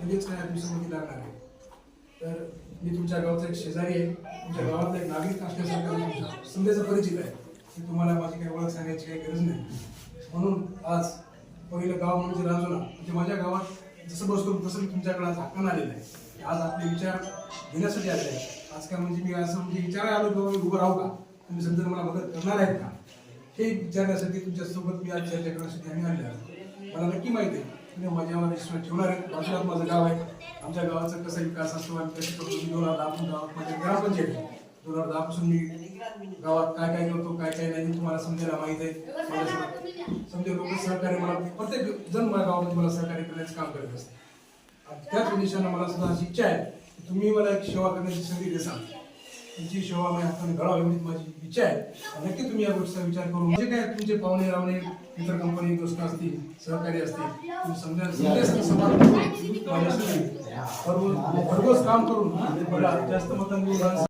लगेच काय आपली संमती लागणार आहे. तर मी तुमच्या गावचा एक शेजारी आहे, तुमच्या गावातला एक नागरिक असल्यासारखा मी तुमच्या समजायचा परिचित आहे की तुम्हाला माझी काही ओळख सांगायची काही गरज नाही. म्हणून आज पहिलं गाव म्हणजे रांजोला, म्हणजे माझ्या गावात जसं बसतो तसं मी तुमच्याकडे आज हक्कानं आलेलं आहे की आज आपले विचार घेण्यासाठी आले आहे. आज काय म्हणजे मी असं म्हणजे विचारायला आलो किंवा मी उभं राहू का, तुम्ही समजा मला मदत करणार आहेत का, हे विचारण्यासाठी तुमच्यासोबत मी आज चर्चा करण्यासाठी आम्ही आले आहोत. मला नक्की माहिती आहे तुम्ही माझ्यावर विश्वास ठेवणार आहे. बाजूलाच माझं गाव आहे, आमच्या गावाचा कसा विकास असतो आम्ही कसे करतो. 2010 गावात माझ्या ग्रामपंचायत आहे. 2010 पासून मी गावात काय काय करतो काय काय नाही तुम्हाला समजायला माहित आहे. समजा लोक सहकार्य मला प्रत्येक जण माझ्या गावामध्ये मला सहकार्य करण्याचं काम करत असते. त्याच उद्देशानं मला सुद्धा अशी इच्छा आहे की तुम्ही मला एक सेवा करण्याची संधी देसाल. तुमची सेवा माझ्या हाताने घडावी एवढीच माझी इच्छा आहे. नक्की तुम्ही या गोष्टीचा विचार करून म्हणजे काय तुमचे पाहुणे रावणे इतर कंपनी दोस्त असतील सहकारी असतील तुम्ही समजा भरघोस काम करून मला जास्त मतांनी